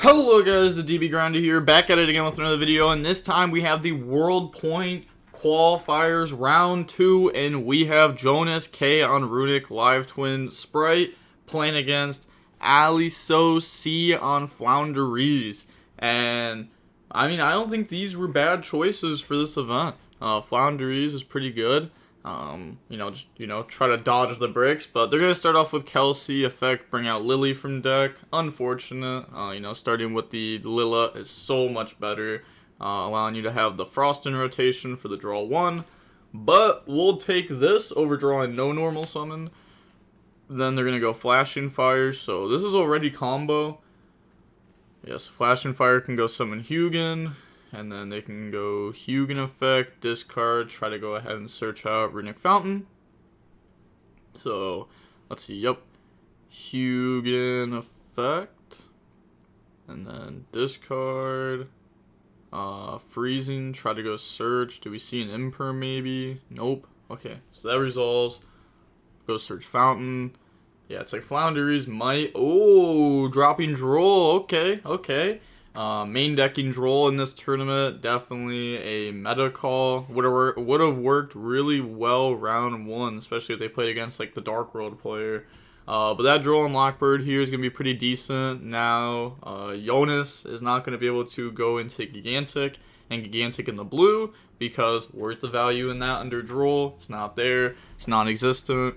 Hello guys, the DB Grinder here, back at it again with another video, and this time we have the World Point Qualifiers Round 2, and we have Jonas K on Runick Live Twin Spright playing against YuGiOh C on Floowandereeze. And I mean, I don't think these were bad choices for this event. Floowandereeze is pretty good. Try to dodge the bricks, but they're gonna start off with Kelsey effect, bring out Lily from deck. Unfortunate, starting with the Lilla is so much better, allowing you to have the Frost in rotation for the draw 1. But we'll take this over drawing no normal summon. Then they're gonna go Flashing Fire, so this is already combo. Yes, Flashing Fire can go summon Hugin. And then they can go Hugin effect, discard, try to go ahead and search out Runick Fountain. So, let's see, yep. Hugin effect. And then discard. Freezing, try to go search. Do we see an Imperm maybe? Nope. Okay, so that resolves. Go search Fountain. Yeah, it's like Floowandereeze might. Oh, dropping Droll. Okay. Main decking Droll in this tournament, definitely a meta call. Would have worked really well round 1, especially if they played against like the Dark World player. But that Droll and Lockbird here is gonna be pretty decent. Now, Jonas is not gonna be able to go into Gigantic and Gigantic in the blue because worth the value in that under Droll. It's not there. It's non-existent.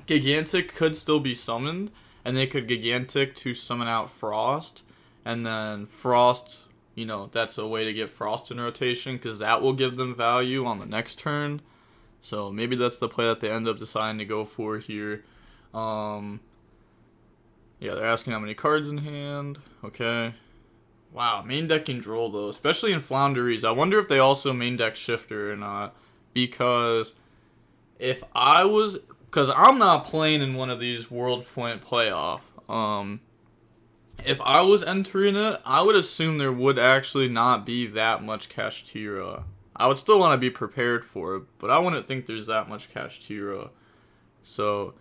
Gigantic could still be summoned, and they could Gigantic to summon out Frost. And then Frost, that's a way to get Frost in rotation because that will give them value on the next turn. So maybe that's the play that they end up deciding to go for here. Yeah, they're asking how many cards in hand. Okay. Wow, main decking Droll though, especially in Floowandereeze. I wonder if they also main deck Shifter or not. Because I'm not playing in one of these World Point playoff. If I was entering it, I would assume there would actually not be that much Kashtira. I would still want to be prepared for it, but I wouldn't think there's that much Kashtira. So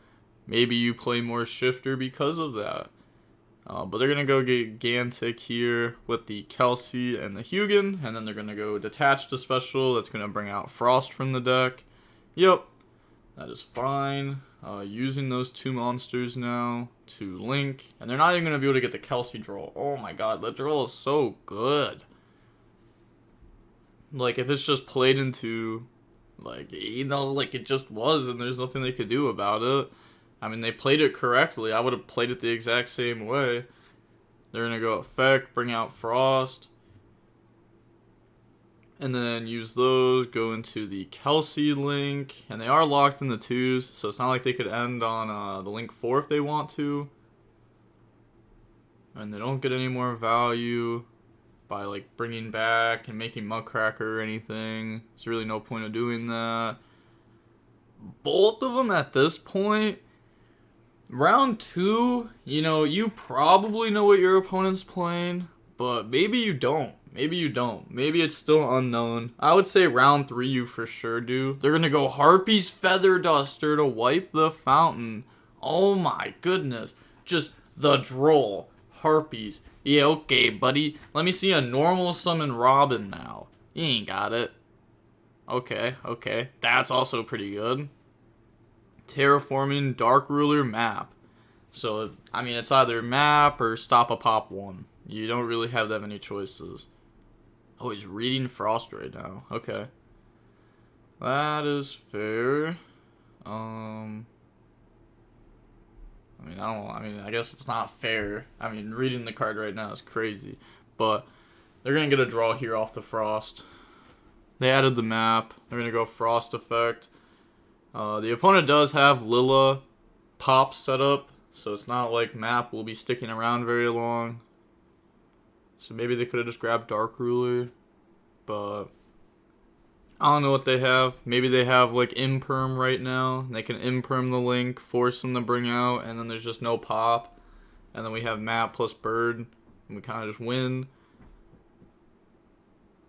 maybe you play more Shifter because of that. But they're going to go Gigantic here with the Kelsey and the Hugin, and then they're going to go Detach to Special. That's going to bring out Frost from the deck. Yep, that is fine. Using those 2 monsters now to link. And they're not even going to be able to get the Kelsey Droll. Oh my god, that Droll is so good. Like, if it's just played into, like it just was and there's nothing they could do about it. I mean, they played it correctly. I would have played it the exact same way. They're going to go effect, bring out Frost. And then use those, go into the Kelsey link, and they are locked in the 2s, so it's not like they could end on the link 4 if they want to. And they don't get any more value by like bringing back and making Muckracker or anything. There's really no point of doing that. Both of them at this point, round 2, you probably know what your opponent's playing, but maybe you don't. Maybe it's still unknown. I would say round 3 you for sure do. They're going to go Harpy's Feather Duster to wipe the fountain. Oh my goodness. Just the Droll. Harpies. Yeah, okay, buddy. Let me see a normal summon Robin now. You ain't got it. Okay. That's also pretty good. Terraforming Dark Ruler map. So, I mean, it's either map or stop a pop 1. You don't really have that many choices. Oh, he's reading Frost right now. Okay. That is fair. I guess it's not fair. I mean, reading the card right now is crazy. But they're going to get a draw here off the Frost. They added the map. They're going to go Frost effect. The opponent does have Lilla pop set up, so it's not like map will be sticking around very long. So maybe they could have just grabbed Dark Ruler, but I don't know what they have. Maybe they have like Imperm right now. They can Imperm the link, force them to bring out, and then there's just no pop. And then we have map plus bird, and we kind of just win.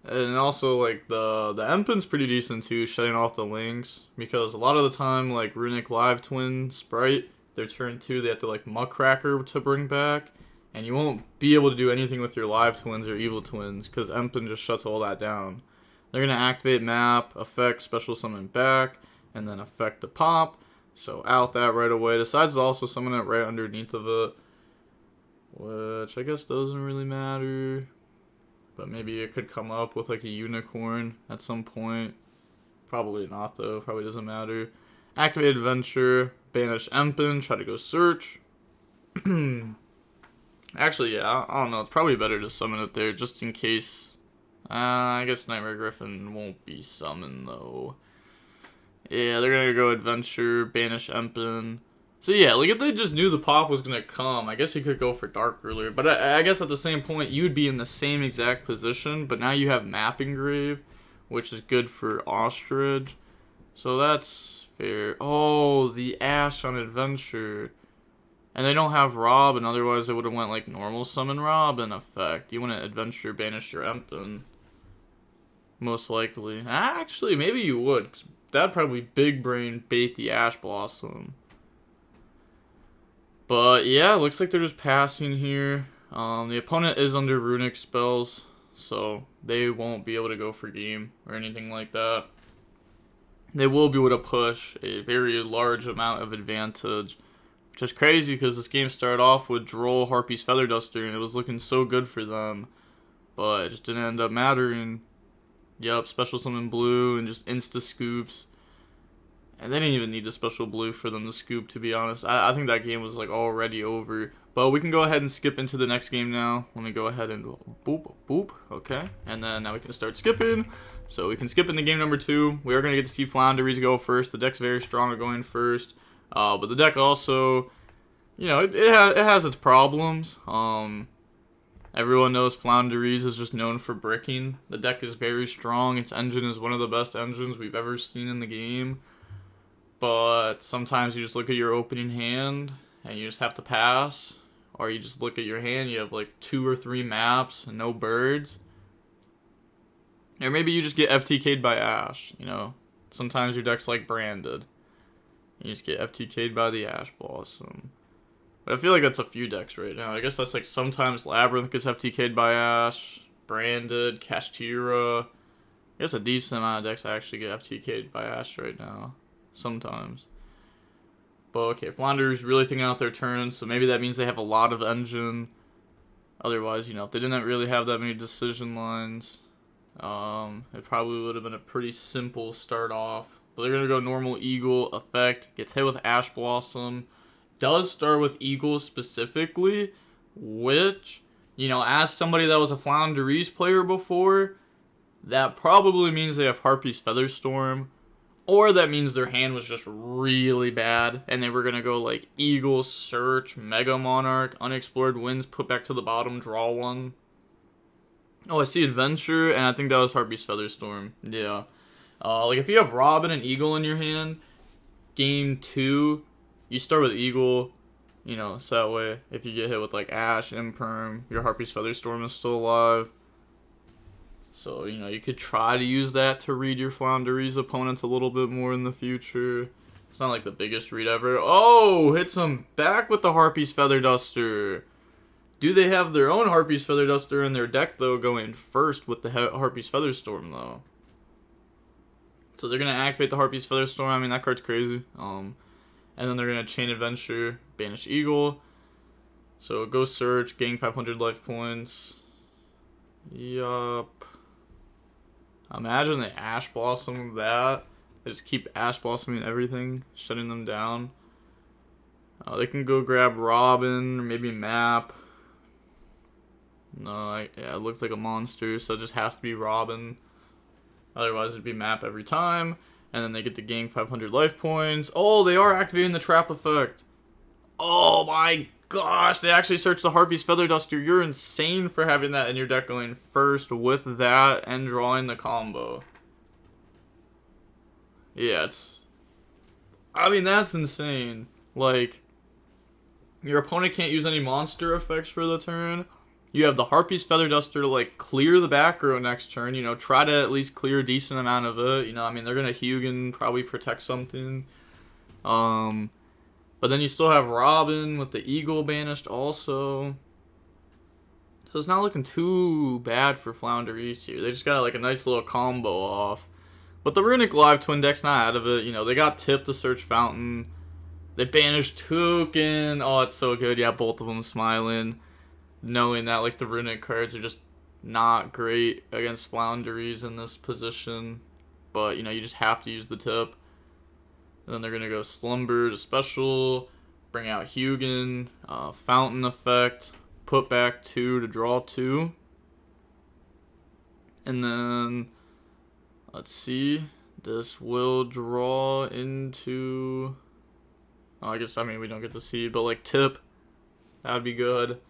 And also like the Empen's pretty decent too, shutting off the links, because a lot of the time like Runick Live Twin Spright, their turn 2 they have to like Muckracker to bring back. And you won't be able to do anything with your live twins or evil twins because Empen just shuts all that down. They're going to activate map, effect, special summon back, and then effect the pop. So out that right away. Decides to also summon it right underneath of it, which I guess doesn't really matter. But maybe it could come up with like a unicorn at some point. Probably not though, probably doesn't matter. Activate adventure, banish Empen, try to go search. Actually, yeah, I don't know. It's probably better to summon it there just in case. I guess Nightmare Griffin won't be summoned, though. Yeah, they're going to go adventure, banish Empen. So, yeah, like if they just knew the pop was going to come, I guess you could go for Dark Ruler. But I guess at the same point, you'd be in the same exact position. But now you have Map Engrave, which is good for Ostrich. So that's fair. Oh, the Ash on adventure. And they don't have Robin, otherwise they would have went like normal summon Robin effect. You want to adventure banish your Empen. Most likely. Actually, maybe you would. 'Cause that'd probably big brain bait the Ash Blossom. But yeah, looks like they're just passing here. The opponent is under Runick spells, so they won't be able to go for game or anything like that. They will be able to push a very large amount of advantage. Which is crazy because this game started off with Droll, Harpy's Feather Duster, and it was looking so good for them. But it just didn't end up mattering. Yep, special summon blue and just insta scoops. And they didn't even need a special blue for them to scoop, to be honest. I think that game was like already over. But we can go ahead and skip into the next game now. Let me go ahead and boop, boop. Okay. And then now we can start skipping. So we can skip into game number 2. We are going to get to see Floowandereeze go first. The deck's very strong at going first. But the deck also, you know, it has its problems. Everyone knows Floowandereeze is just known for bricking. The deck is very strong. Its engine is one of the best engines we've ever seen in the game. But sometimes you just look at your opening hand and you just have to pass. Or you just look at your hand, you have like 2 or 3 maps and no birds. Or maybe you just get FTK'd by Ash, you know. Sometimes your deck's like branded. You just get FTK'd by the Ash Blossom. But I feel like that's a few decks right now. I guess that's like sometimes Labyrinth gets FTK'd by Ash, Branded, Kashtira. I guess a decent amount of decks actually get FTK'd by Ash right now. Sometimes. But okay, Floowandereeze really thinking out their turns, so maybe that means they have a lot of engine. Otherwise, you know, if they didn't really have that many decision lines, it probably would have been a pretty simple start off. But they're going to go normal Eagle, effect, gets hit with Ash Blossom. Does start with Eagle specifically, which, you know, as somebody that was a Floowandereeze player before, that probably means they have Harpy's Featherstorm. Or that means their hand was just really bad, and they were going to go like Eagle, Search, Mega Monarch, Unexplored Winds, put back to the bottom, draw one. Oh, I see Adventure, and I think that was Harpy's Featherstorm. Yeah. Like, if you have Robin and Eagle in your hand, game 2, you start with Eagle, you know, so that way, if you get hit with, like, Ash, Imperm, your Harpy's Featherstorm is still alive. So, you know, you could try to use that to read your Floowandereeze opponents a little bit more in the future. It's not, like, the biggest read ever. Oh, hits him back with the Harpy's Feather Duster. Do they have their own Harpy's Feather Duster in their deck, though, going first with the Harpy's Featherstorm, though? So they're going to activate the Harpy's Featherstorm. I mean, that card's crazy. And then they're going to Chain Adventure, banish Eagle. So go search, gain 500 life points. Yup. Imagine the Ash Blossom that. They just keep Ash Blossoming everything, shutting them down. They can go grab Robin, or maybe Map. No, yeah, it looks like a monster, so it just has to be Robin. Otherwise, it'd be Map every time. And then they get to gain 500 life points. Oh, they are activating the Trap effect. Oh my gosh, they actually searched the Harpy's Feather Duster. You're insane for having that in your deck going first with that and drawing the combo. Yeah, I mean, that's insane. Like, your opponent can't use any monster effects for the turn. You have the Harpy's Feather Duster to, like, clear the back row next turn. You know, try to at least clear a decent amount of it. You know, I mean, they're going to Hugin, probably protect something. But then you still have Robin with the Eagle banished also. So it's not looking too bad for Floowandereeze here. They just got like a nice little combo off. But the Runick Live Twin deck's not out of it. You know, they got Tip to search Fountain. They banished Toucan. Oh, it's so good. Yeah, both of them smiling. Knowing that like the Runick cards are just not great against Floowandereeze in this position. But, you know, you just have to use the Tip. And then they're going to go Slumber to special. Bring out Hugin. Fountain effect. Put back 2 to draw 2. And then, let's see. This will draw into... Oh, I mean, we don't get to see, but like Tip. That would be good.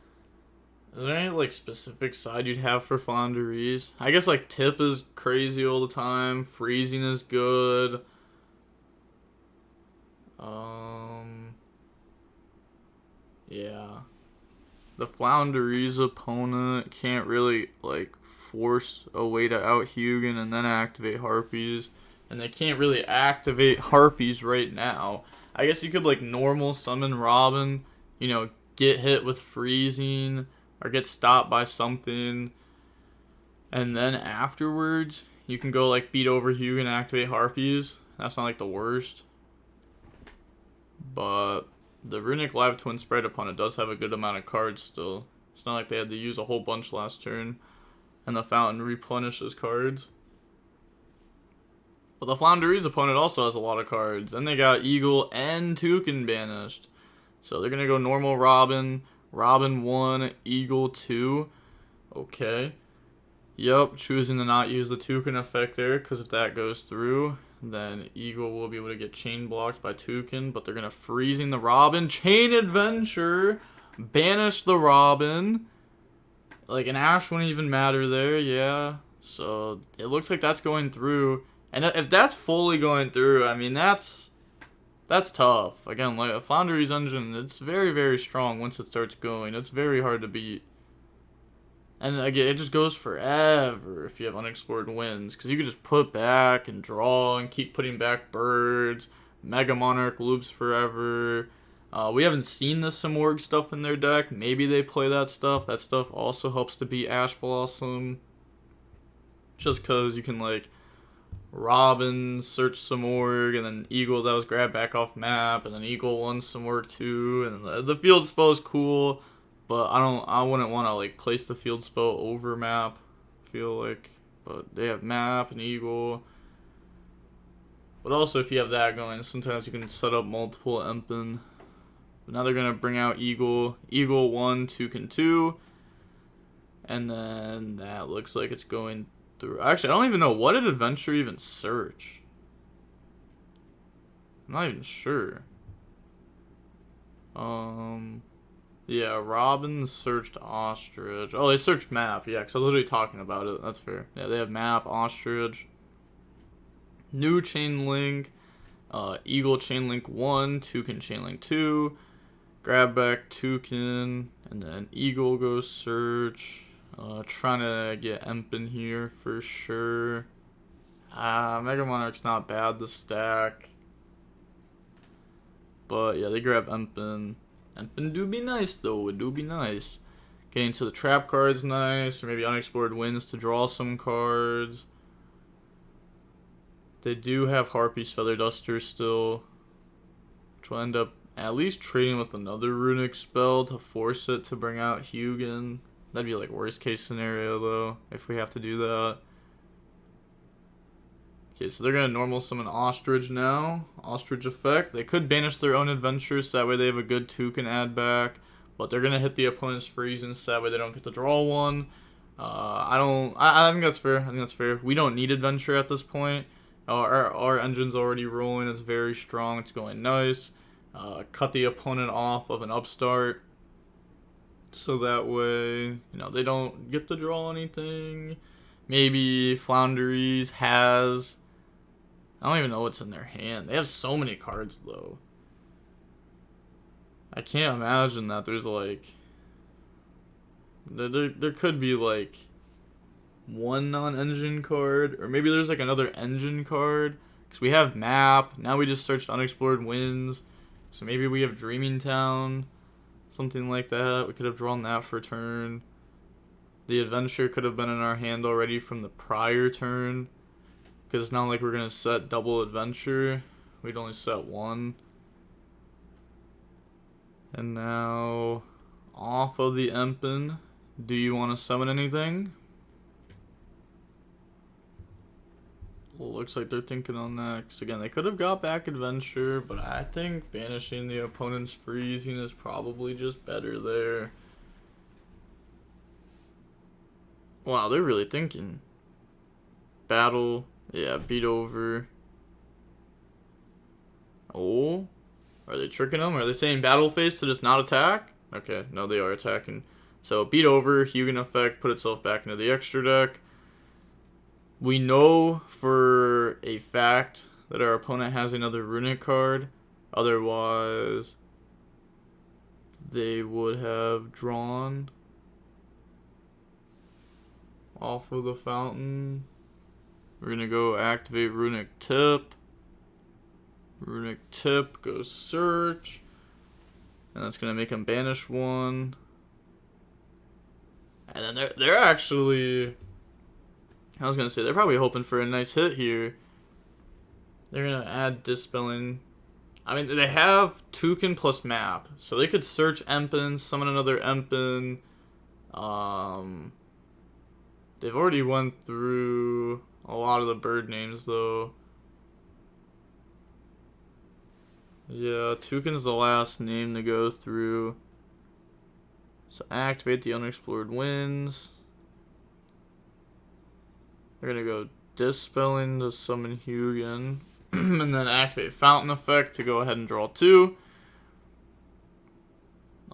Is there any like specific side you'd have for Floowandereeze? I guess like Tip is crazy all the time. Freezing is good. Yeah. The Floowandereeze opponent can't really like force a way to out Hugin and then activate Harpies. And they can't really activate Harpies right now. I guess you could like normal summon Robin, you know, get hit with freezing or get stopped by something. And then afterwards, you can go like beat over Hugin and activate Harpies. That's not like the worst. But the Runick Live Twin Spright opponent does have a good amount of cards still. It's not like they had to use a whole bunch last turn. And the Fountain replenishes cards. But the Floowandereeze opponent also has a lot of cards. And they got Eagle and Toucan banished. So they're going to go normal Robin. Robin 1, Eagle 2. Okay. Yep, choosing to not use the Toucan effect there. Because if that goes through, then Eagle will be able to get chain blocked by Toucan. But they're going to freezing the Robin. Chain Adventure. Banish the Robin. Like an Ash wouldn't even matter there, yeah. So it looks like that's going through. And if that's fully going through, I mean, that's tough. Again, like a Floowandereeze engine, it's very, very strong once it starts going. It's very hard to beat. And again, it just goes forever if you have unexplored winds. Because you could just put back and draw and keep putting back birds. Mega Monarch loops forever. We haven't seen the Simorg stuff in their deck. Maybe they play that stuff. That stuff also helps to beat Ash Blossom. Just because you can, like, Robin, search Simorg, and then Eagle, that was grabbed back off map, and then Eagle 1, Simorg 2, and then the field spell is cool, but I wouldn't want to, like, place the field spell over map, I feel like, but they have map and Eagle. But also, if you have that going, sometimes you can set up multiple Empen. But now they're going to bring out Eagle. Eagle 1, Toucan 2. And then that looks like it's going through. Actually, I don't even know. What did Adventure even search? I'm not even sure. Yeah, Robin searched Ostrich. Oh, they searched map. Yeah, because I was literally talking about it. That's fair. Yeah, they have map, Ostrich. New Chain Link. Eagle Chain Link 1, Toucan Chain Link 2. Grab back Toucan, and then Eagle goes search. Trying to get Empen here for sure. Mega Monarch's not bad to stack. But yeah, they grab Empen. Empen do be nice though, it do be nice. Getting to the trap cards nice, or maybe unexplored winds to draw some cards. They do have Harpy's Feather Duster still, which will end up at least trading with another Runick spell to force it to bring out Hugin. That'd be like worst case scenario though, if we have to do that. Okay, so they're going to normal summon Ostrich now. Ostrich effect. They could banish their own adventures, so that way they have a good Toucan add back. But they're going to hit the opponent's freezing, so that way they don't get to draw one. I think that's fair. We don't need adventure at this point. Our engine's already rolling. It's very strong. It's going nice. Cut the opponent off of an upstart. So that way, you know, they don't get to draw anything. Maybe Floowandereeze has... I don't even know what's in their hand. They have so many cards, though. I can't imagine that there's, like... There could be, like... one non-engine card. Or maybe there's, like, another engine card. Because we have map. Now we just searched unexplored winds. So maybe we have Dreaming Town. Something like that. We could have drawn that for a turn. The adventure could have been in our hand already from the prior turn. Because it's not like we're going to set double adventure. We'd only set one. And now, off of the Empen, do you want to summon anything? Looks like they're thinking on that. 'Cause again, they could have got back adventure, but I think banishing the opponent's freezing is probably just better there. Wow, they're really thinking. Battle, yeah, beat over. Oh, are they tricking them? Are they saying battle phase to just not attack? Okay, no, they are attacking. So beat over, YuGiOh effect, put itself back into the extra deck. We know for a fact that our opponent has another Runick card. Otherwise, they would have drawn off of the fountain. We're going to go activate Runick Tip. Runick Tip, go search. And that's going to make him banish one. And then they're actually... I was going to say, they're probably hoping for a nice hit here. They're going to add Dispelling. I mean, they have Toucan plus Map. So they could search Empen, summon another Empen. They've already went through a lot of the bird names, though. Yeah, Toucan's the last name to go through. So activate the unexplored winds. They're going to go Dispelling to summon Hugin. And then activate Fountain Effect to go ahead and draw 2.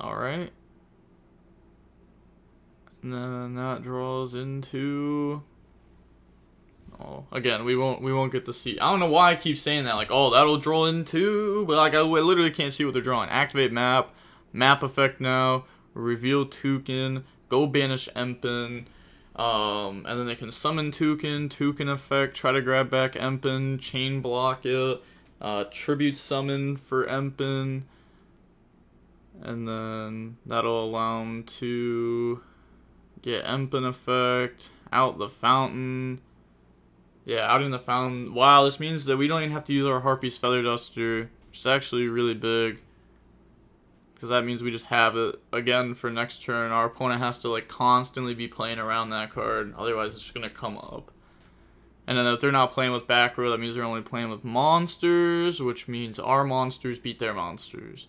Alright. And then that draws into... Oh, again, we won't get to see. I don't know why I keep saying that. Like, oh, that'll draw into... But like, I literally can't see what they're drawing. Activate Map. Map Effect now. Reveal Toucan. Go banish Empen. And then they can summon Toucan. Toucan Effect. Try to grab back Empen. Chain block it. Tribute summon for Empen. And then that'll allow them to get Empen Effect. Out the fountain. Yeah, out in the fountain. Wow, this means that we don't even have to use our Harpy's Feather Duster, which is actually really big. Because that means we just have it again for next turn. Our opponent has to like constantly be playing around that card. Otherwise, it's just going to come up. And then if they're not playing with back row, that means they're only playing with monsters, which means our monsters beat their monsters.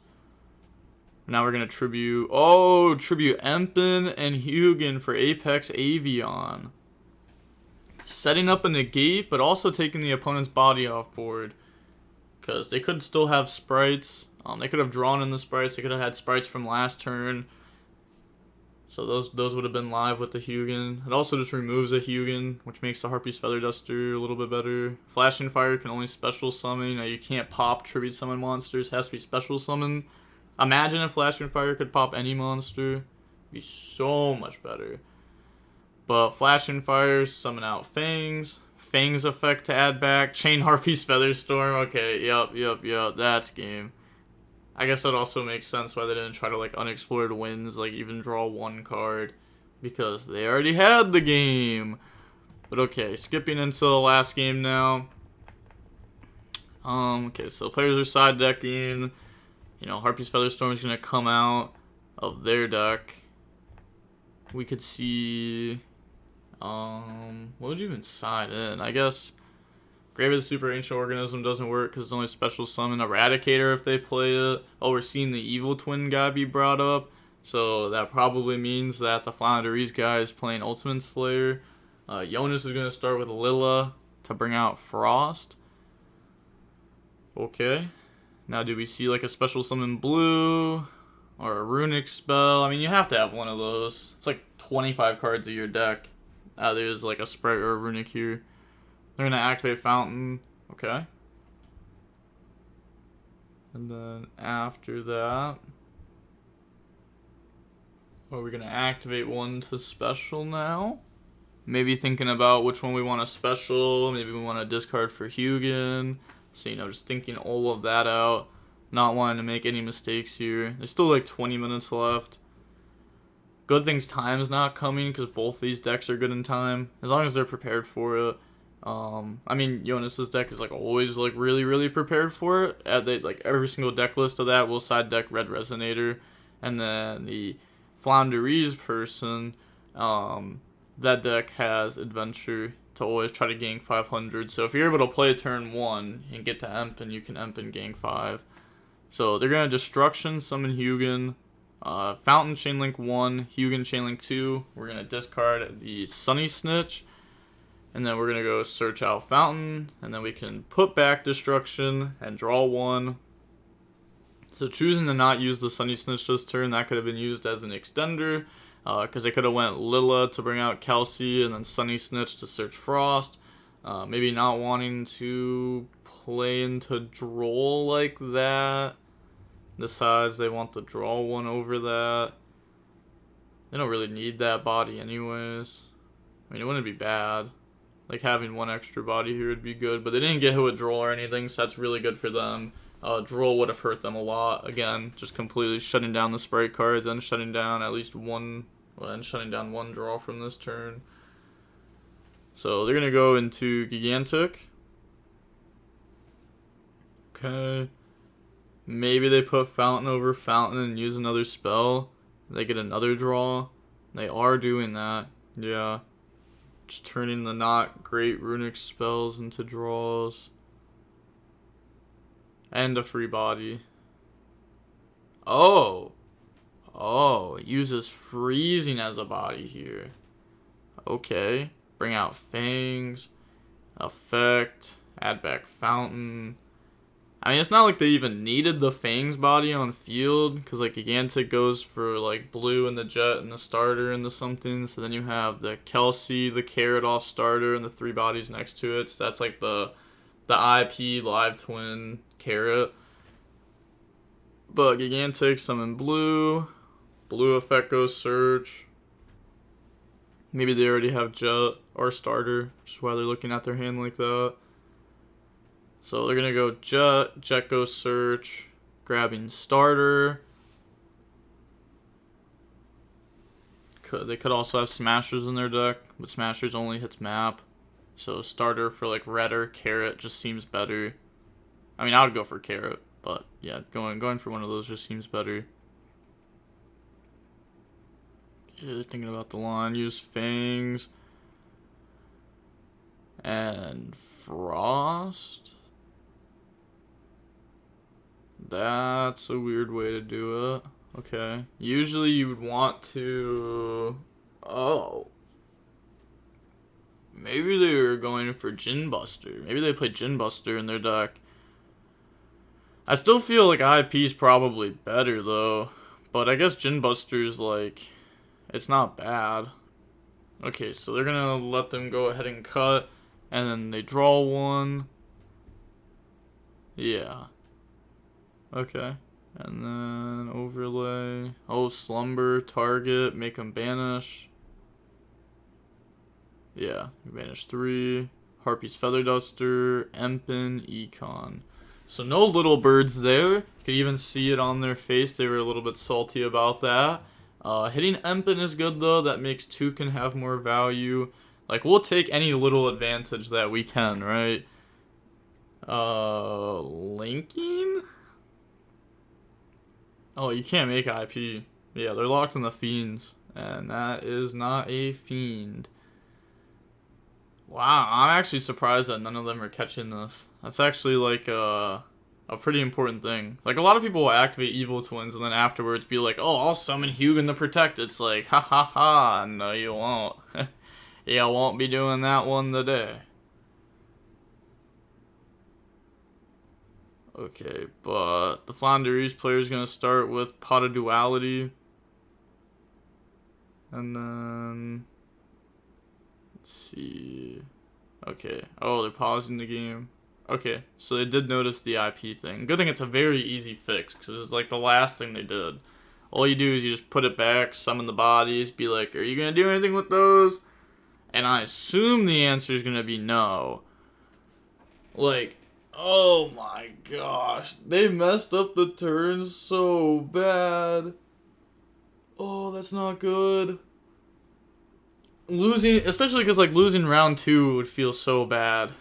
Now we're going to tribute... Oh, tribute Empen and Hugin for Apex Avion. Setting up a negate, but also taking the opponent's body off board. Because they could still have sprites. They could have drawn in the sprites. They could have had sprites from last turn. So those would have been live with the Hugin. It also just removes a Hugin, which makes the Harpy's Feather Duster a little bit better. Flashing Fire can only special summon. You can't pop tribute summon monsters. It has to be special summon. Imagine if Flashing Fire could pop any monster. It'd be so much better. But Flashing Fire, summon out Fangs. Fangs effect to add back. Chain Harpy's Feather Storm. Okay, yep. That's game. I guess that also makes sense why they didn't try to like unexplored winds, like even draw one card. Because they already had the game. But okay, skipping into the last game now. Okay, so players are side decking. You know, Harpy's Feather Storm is going to come out of their deck. We could see... what would you even side in? I guess Grave of the Super Ancient Organism doesn't work because it's only special summon. Eradicator if they play it. Oh, we're seeing the Evil Twin guy be brought up. So that probably means that the Floowandereeze guy is playing Ultimate Slayer. Jonas is going to start with Lilla to bring out Frost. Okay. Now do we see like a special summon blue? Or a Runick spell? I mean, you have to have one of those. It's like 25 cards of your deck. There's like a Spright or a Runick here. They're going to activate Fountain. Okay. And then after that... Are we going to activate one to special now? Maybe thinking about which one we want to special. Maybe we want to discard for Hugin. So, you know, just thinking all of that out. Not wanting to make any mistakes here. There's still like 20 minutes left. Good thing's time's not coming because both these decks are good in time. As long as they're prepared for it. I mean, Jonas's deck is like always like really prepared for it. Like every single deck list of that will side deck Red Resonator, and then the Floowandereeze person, that deck has Adventure to always try to gang 500. So if you're able to play turn 1 and get to Emp, and you can Emp and gang 5. So they're gonna Destruction, summon Hugin, Fountain Chainlink 1, Hugin Chainlink 2. We're gonna discard the Sunny Snitch. And then we're going to go search out Fountain, and then we can put back Destruction and draw 1. So choosing to not use the Sunny Snitch this turn, that could have been used as an extender, because they could have went Lilla to bring out Kelsey, and then Sunny Snitch to search Frost. Maybe not wanting to play into Droll like that. Decides they want to draw 1 over that. They don't really need that body anyways. I mean, it wouldn't be bad. Like, having 1 extra body here would be good, but they didn't get hit with Droll or anything, so that's really good for them. Droll would have hurt them a lot. Again, just completely shutting down the Spright cards and shutting down at least one, and shutting down 1 draw from this turn. So they're going to go into Gigantic. Okay. Maybe they put Fountain over Fountain and use another spell. They get another draw. They are doing that. Yeah. Just turning the not great Runick spells into draws. And a free body. Oh, it uses freezing as a body here. Okay. Bring out Fangs. Effect. Add back Fountain. I mean, it's not like they even needed the Fangs body on field, because like Gigantic goes for like blue and the Jet and the starter and the something. So then you have the Kelsey, the Carrot off starter, and the 3 bodies next to it. So that's like the IP live twin Carrot. But Gigantic summon blue. Blue effect goes search. Maybe they already have Jet or starter, which is why they're looking at their hand like that. So they're going to go Jet goes search, grabbing starter. They could also have Smashers in their deck, but Smashers only hits map. So starter for like red or Carrot just seems better. I mean, I would go for Carrot, but yeah, going for one of those just seems better. Yeah, thinking about the line, use Fangs and Frost. That's a weird way to do it. Okay. Usually you would want to... Oh. Maybe they were going for Jin Buster. Maybe they played Jin Buster in their deck. I still feel like IP is probably better, though. But I guess Jin Buster's, like... It's not bad. Okay, so they're gonna let them go ahead and cut. And then they draw 1. Yeah. Okay. And then overlay. Oh, Slumber, target, make them banish. Yeah, banish 3. Harpy's Feather Duster, Empin, Econ. So no little birds there. You could even see it on their face. They were a little bit salty about that. Hitting Empin is good though. That makes Toucan have more value. Like, we'll take any little advantage that we can, right? Linking? Oh, you can't make IP. Yeah, they're locked in the Fiends. And that is not a Fiend. Wow, I'm actually surprised that none of them are catching this. That's actually like a pretty important thing. Like, a lot of people will activate Evil Twins and then afterwards be like, oh, I'll summon Hugin to protect. It's like, ha ha ha, no you won't. Yeah, I won't be doing that one today. Okay, but the Floowandereeze player is going to start with Pot of Duality. And then... Let's see... Okay. Oh, they're pausing the game. Okay, so they did notice the IP thing. Good thing it's a very easy fix, because it's like the last thing they did. All you do is you just put it back, summon the bodies, be like, are you going to do anything with those? And I assume the answer is going to be no. Like... Oh my gosh, they messed up the turn so bad. Oh, that's not good. Losing, especially because like losing round 2 would feel so bad,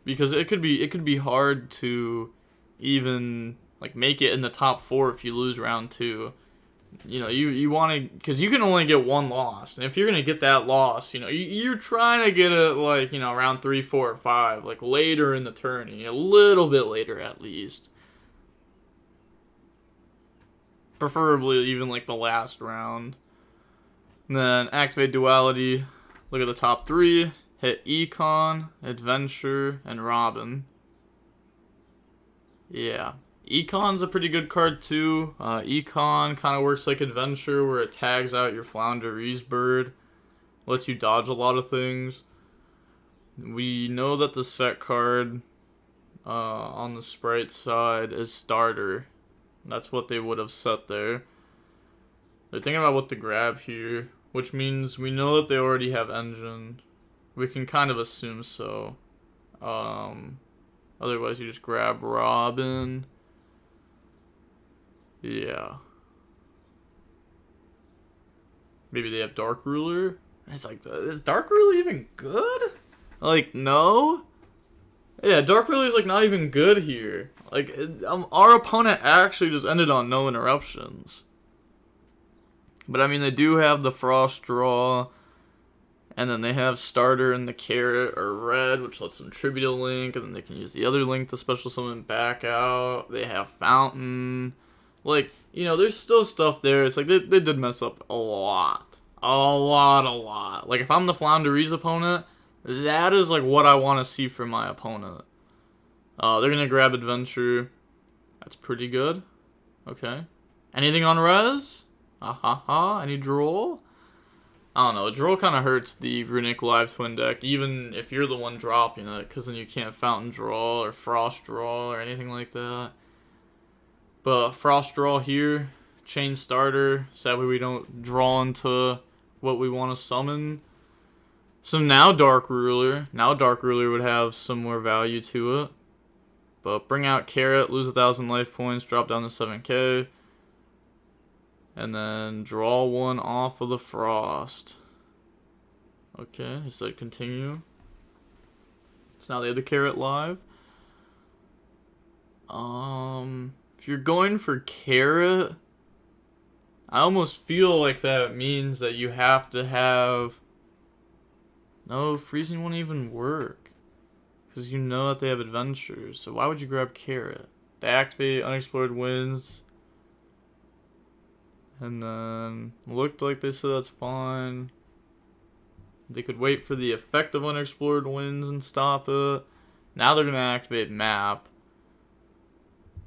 because it could be hard to even like make it in the top 4 if you lose round 2. You know, you want to, because you can only get one loss, and if you're gonna get that loss, you know, you're trying to get it like, you know, round 3, 4, or 5, like later in the tourney, a little bit later at least, preferably even like the last round. And then activate duality. Look at the top 3. Hit Econ, Adventure, and Robin. Yeah. Econ's a pretty good card too. Econ kind of works like Adventure, where it tags out your Floowandereeze bird. Lets you dodge a lot of things. We know that the set card on the Spright side is Starter. That's what they would have set there. They're thinking about what to grab here, which means we know that they already have Engine. We can kind of assume so. Otherwise, you just grab Robin. Yeah. Maybe they have Dark Ruler. It's like, is Dark Ruler even good? Like, no. Yeah, Dark Ruler's like not even good here. Like, our opponent actually just ended on no interruptions. But I mean, they do have the Frost Draw, and then they have Starter and the Carrot or Red, which lets them tribute a link, and then they can use the other link to special summon back out. They have Fountain. Like, you know, there's still stuff there. It's like they did mess up a lot. A lot. Like, if I'm the Floowandereeze opponent, that is like what I want to see from my opponent. They're going to grab Adventure. That's pretty good. Okay. Anything on Res? Any Duel? I don't know. Duel kind of hurts the Runick Live Twin deck, even if you're the one dropping it, because then you can't Fountain Draw or Frost Draw or anything like that. But Frost Draw here, Chain Starter, so that way we don't draw into what we want to summon. So now Dark Ruler. Now Dark Ruler would have some more value to it. But bring out Carrot, lose 1,000 life points, drop down to 7k. And then draw one off of the Frost. Okay, he said continue. So now they have the Carrot live. If you're going for Carrot, I almost feel like that means that you have to have... No, freezing won't even work. Because you know that they have Adventures. So why would you grab Carrot? They activate Unexplored Winds. And then looked like they said that's fine. They could wait for the effect of Unexplored Winds and stop it. Now they're going to activate Map.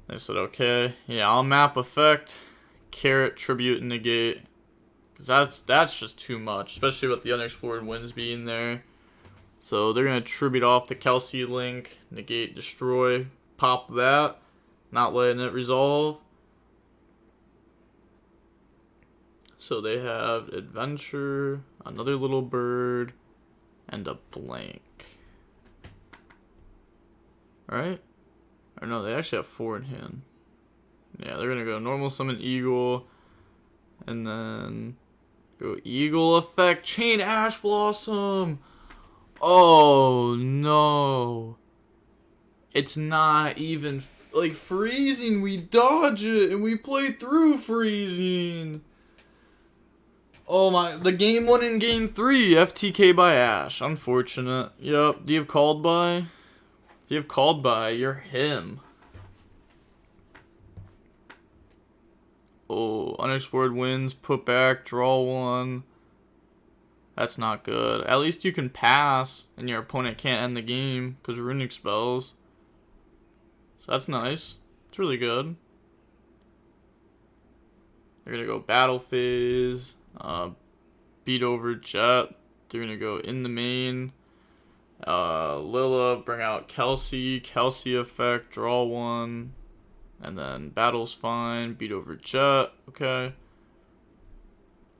They said, okay, yeah, I'll Map effect, Carrot, Tribute, and Negate. Because that's just too much, especially with the Unexplored Winds being there. So they're going to Tribute off the Kelsey Link, Negate, Destroy, pop that, not letting it resolve. So they have Adventure, another little bird, and a blank. Right? Or no, they actually have 4 in hand. Yeah, they're going to go normal summon Eagle, and then go Eagle effect, Chain Ash Blossom! Oh no. It's not even, like, freezing, we dodge it, and we play through freezing! Oh my, the game 1 in game 3, FTK by Ash. Unfortunate. Yep, do you have Called By? If you have Called By, you're him. Oh, Unexplored Winds, put back, draw 1. That's not good. At least you can pass, and your opponent can't end the game, because Runick spells. So that's nice. It's really good. They're going to go Battle Phase. Beat over Jet. They're gonna go in the main. Lilla, bring out Kelsey. Kelsey effect, draw 1. And then battle's fine. Beat over Jet. Okay.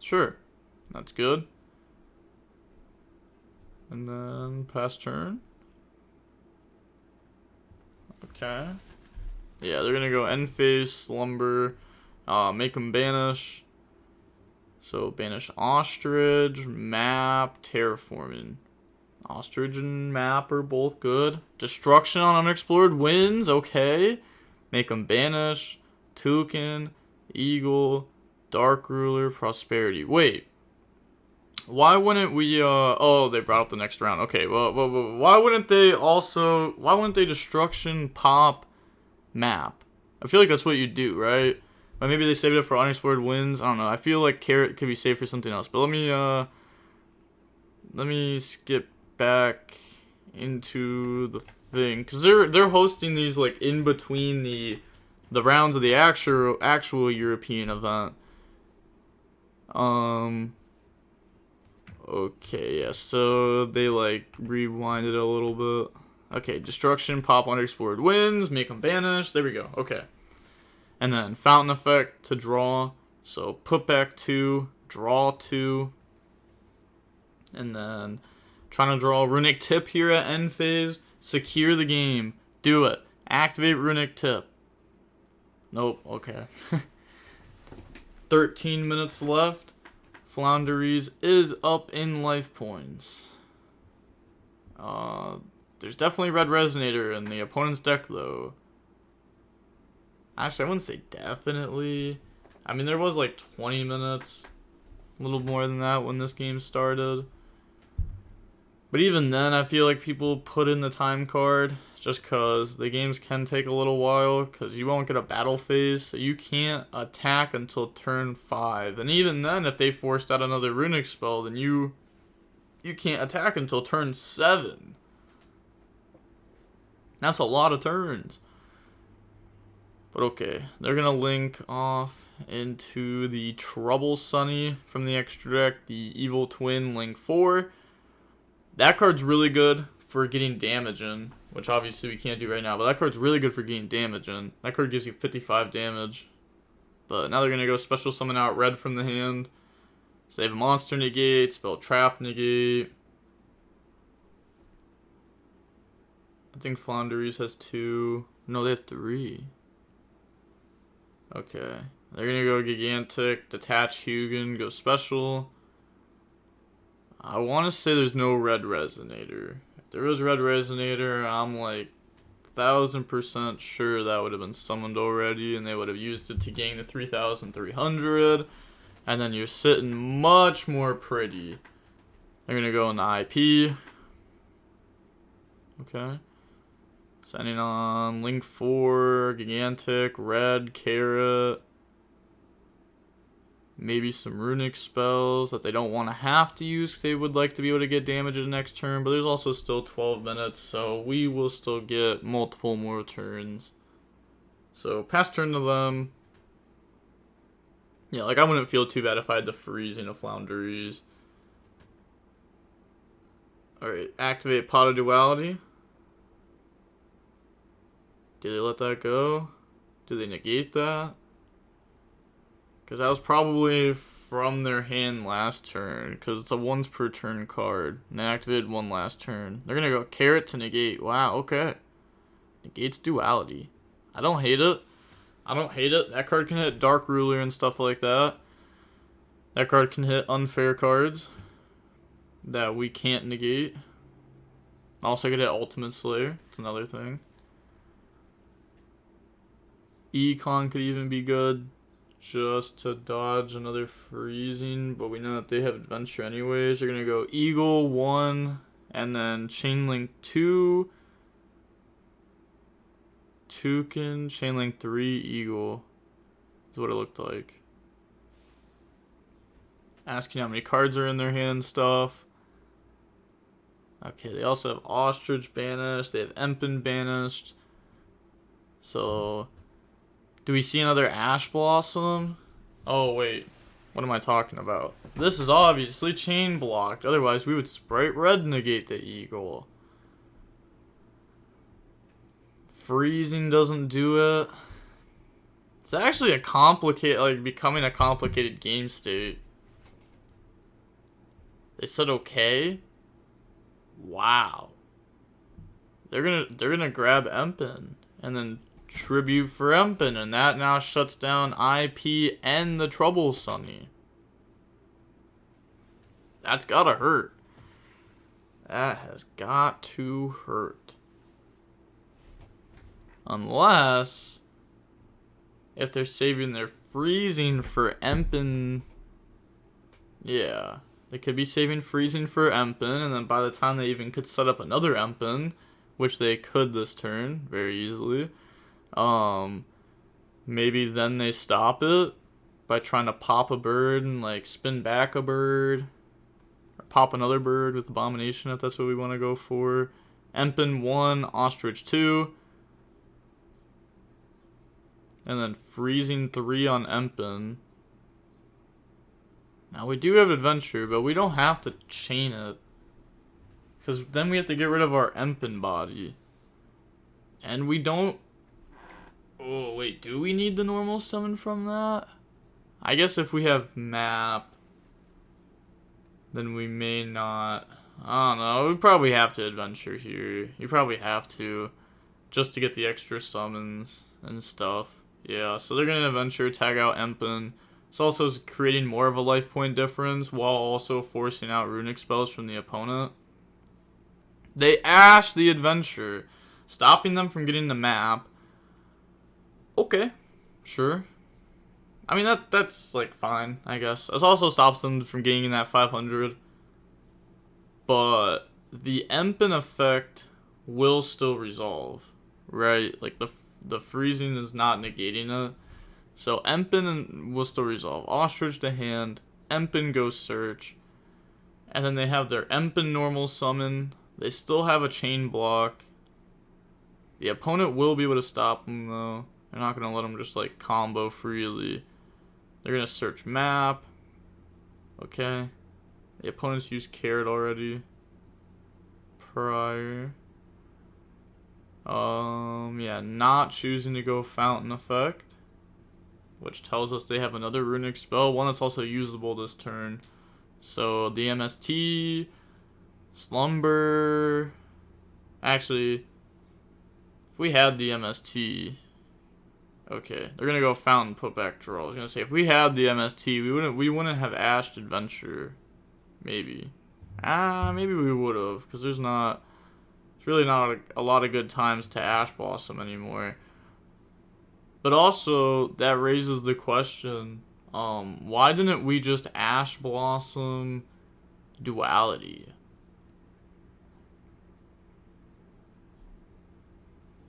Sure. That's good. And then pass turn. Okay. Yeah, they're gonna go end phase, slumber. Make them banish. So banish Ostrich, Map, Terraforming. Ostrich and Map are both good. Destruction on Unexplored Winds, okay. Make them banish. Toucan, Eagle, Dark Ruler, Prosperity. Wait. Why wouldn't we, oh, they brought up the next round. Okay, well, why wouldn't they Destruction, Pop, Map? I feel like that's what you do, right? But maybe they saved it for Unexplored Winds. I don't know. I feel like Carrot could be saved for something else. But let me skip back into the thing, because they're hosting these like in between the rounds of the actual European event. Okay, yeah, so they like rewinded it a little bit. Okay, Destruction, Pop, Unexplored Winds, make them banish. There we go. Okay, and then Fountain Effect to draw. So put back 2, draw 2, and then trying to draw Runick Tip here at end phase. Secure the game. Do it. Activate Runick Tip. Nope. Okay. 13 minutes left. Floowandereeze is up in life points. There's definitely Red Resonator in the opponent's deck, though. Actually, I wouldn't say definitely. I mean, there was like 20 minutes. A little more than that when this game started. But even then, I feel like people put in the time card just because the games can take a little while, because you won't get a battle phase, so you can't attack until turn 5. And even then, if they forced out another Runick spell, then you can't attack until turn 7. That's a lot of turns. But okay, they're going to link off into the Trouble Sunny from the extra deck, the Evil Twin Link 4. That card's really good for getting damage in, which obviously we can't do right now, but that card's really good for getting damage in. That card gives you 55 damage. But now they're going to go special summon out red from the hand. So they have a monster negate, spell trap negate. I think Floowandereeze has 2. No, they have 3. Okay. They're going to go Gigantic, detach Hugin, go special. I want to say there's no Red Resonator. If there was Red Resonator, I'm like 1000% sure that would have been summoned already, and they would have used it to gain the 3,300. And then you're sitting much more pretty. They're going to go in the IP. Okay. Sending on Link 4, Gigantic, Red, Carrot. Maybe some Runick spells that they don't want to have to use because they would like to be able to get damage the next turn. But there's also still 12 minutes, so we will still get multiple more turns. So pass turn to them. Yeah, like I wouldn't feel too bad if I had the freezing of Floowandereeze. Alright, activate Pot of Duality. Do they let that go? Do they negate that? Because that was probably from their hand last turn. Because it's a once per turn card. And they activated one last turn. They're going to go Carrot to negate. Wow, okay. Negates Duality. I don't hate it. I don't hate it. That card can hit Dark Ruler and stuff like that. That card can hit unfair cards that we can't negate. Also could hit Ultimate Slayer. It's another thing. Econ could even be good. Just to dodge another freezing, but we know that they have adventure anyways. They're gonna go Eagle 1 and then Chainlink 2, Toucan, Chainlink 3, Eagle is what it looked like. Asking how many cards are in their hand and stuff. Okay, they also have Ostrich banished, they have Empen banished. So do we see another Ash Blossom? Oh, wait. What am I talking about? This is obviously chain blocked. Otherwise, we would Spright Red negate the Eagle. Freezing doesn't do it. It's actually a complicated, like, becoming a complicated game state. They said okay? Wow. They're gonna grab Empen and then Tribute for Empen, and that now shuts down IP and the Trouble Sunny. That's gotta hurt. That has got to hurt. Unless if they're saving their freezing for Empen. Yeah. They could be saving freezing for Empen, and then by the time they even could set up another Empen, which they could this turn very easily, maybe then they stop it by trying to pop a bird and like spin back a bird, or pop another bird with Abomination if that's what we want to go for. Empen 1, Ostrich 2, and then freezing 3 on Empen. Now, we do have Adventure, but we don't have to chain it. Because then we have to get rid of our Empen body. And we don't... Oh, wait, do we need the normal summon from that? I guess if we have map, then we may not... I don't know, we probably have to Adventure here. You probably have to, just to get the extra summons and stuff. Yeah, so they're going to Adventure, tag out Empen. It's also creating more of a life point difference while also forcing out Runick spells from the opponent. They Ash the Adventure, stopping them from getting the map. Okay, sure. I mean, that's like fine, I guess. This also stops them from getting that 500. But the Empen effect will still resolve, right? Like the freezing is not negating it. So Empen will still resolve. Ostrich to hand. Empen goes search. And then they have their Empen normal summon. They still have a chain block. The opponent will be able to stop them though. They're not going to let them just like combo freely. They're going to search map. Okay. The opponents used Carrot already. Prior. Yeah, not choosing to go Fountain Effect, which tells us they have another Runick spell, one that's also usable this turn. So the MST, Slumber. Actually, if we had the MST, okay, they're gonna go Fountain, put back Draw. I was gonna say if we had the MST, we wouldn't have Ashed Adventure, maybe. Maybe we would have, because there's really not a lot of good times to Ash Blossom anymore. But also, that raises the question, why didn't we just Ash Blossom Duality?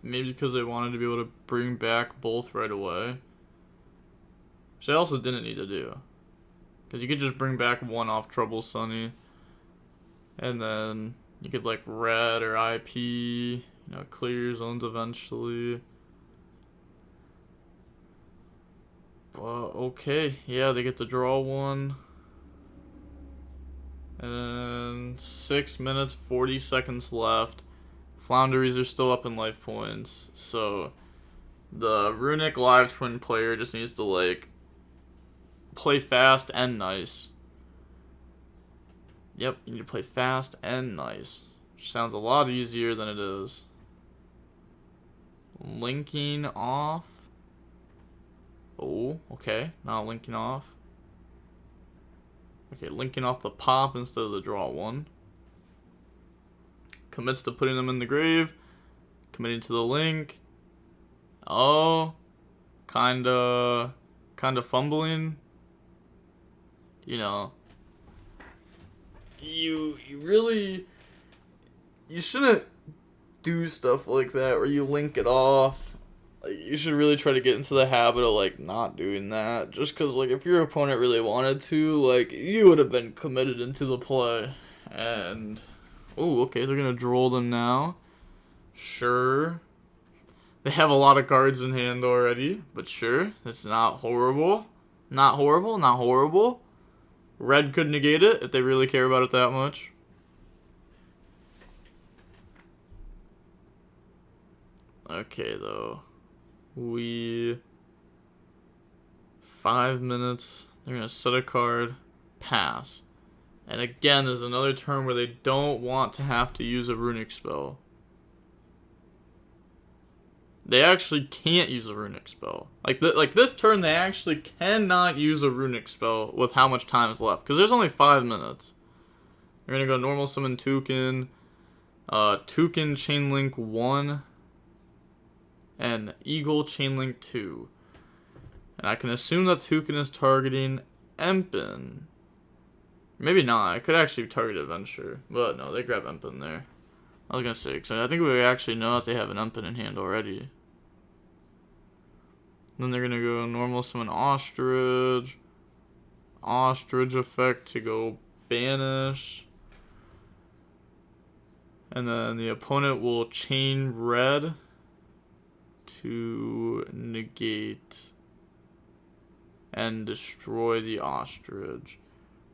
Maybe because they wanted to be able to bring back both right away. Which they also didn't need to do. Because you could just bring back one off Trouble Sunny. And then you could like red or IP, clear your zones eventually. But okay, yeah, they get to draw one. And 6 minutes, 40 seconds left. Floowandereeze are still up in life points. So the Runick Live Twin player just needs to like play fast and nice. Yep, you need to play fast and nice. Which sounds a lot easier than it is. Linking off. Oh, okay. Not linking off. Okay, linking off the pop instead of the draw one. Commits to putting them in the grave. Committing to the link. Oh. Kinda fumbling. You really, you shouldn't do stuff like that where you link it off. Like, you should really try to get into the habit of like not doing that, just because like if your opponent really wanted to, like, you would have been committed into the play. And oh, okay, they're gonna droll them now. Sure, they have a lot of cards in hand already, but sure, it's not horrible. Not horrible, not horrible. Red could negate it if they really care about it that much. Okay, though. 5 minutes. They're going to set a card. Pass. And again, there's another turn where they don't want to have to use a Runick spell. They actually can't use a Runick spell. Like this turn, they actually cannot use a Runick spell with how much time is left. Because there's only 5 minutes. We're gonna go normal summon Toucan, Toucan Chainlink 1, and Eagle Chainlink 2. And I can assume that Toucan is targeting Empen. Maybe not. I could actually target Adventure. But no, they grab Empen there. I was gonna say, because I think we actually know that they have an Empen in hand already. Then they're gonna go normal summon Ostrich. Ostrich effect to go banish. And then the opponent will chain red to negate and destroy the Ostrich.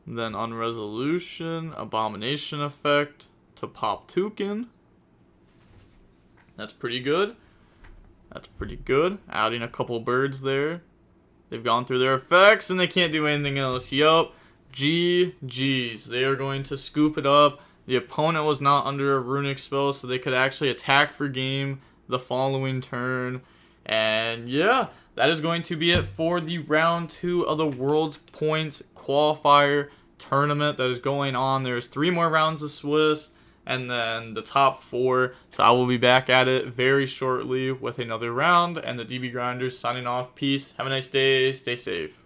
Then on resolution, Abomination effect to pop Toucan. That's pretty good. That's pretty good. Adding a couple birds there. They've gone through their effects and they can't do anything else. Yup. GG's. They are going to scoop it up. The opponent was not under a Runick spell, so they could actually attack for game the following turn. And yeah, that is going to be it for the round 2 of the World's Points Qualifier tournament that is going on. There's 3 more rounds of Swiss, and then the top 4. So I will be back at it very shortly with another round. And the DB Grinders signing off. Peace. Have a nice day. Stay safe.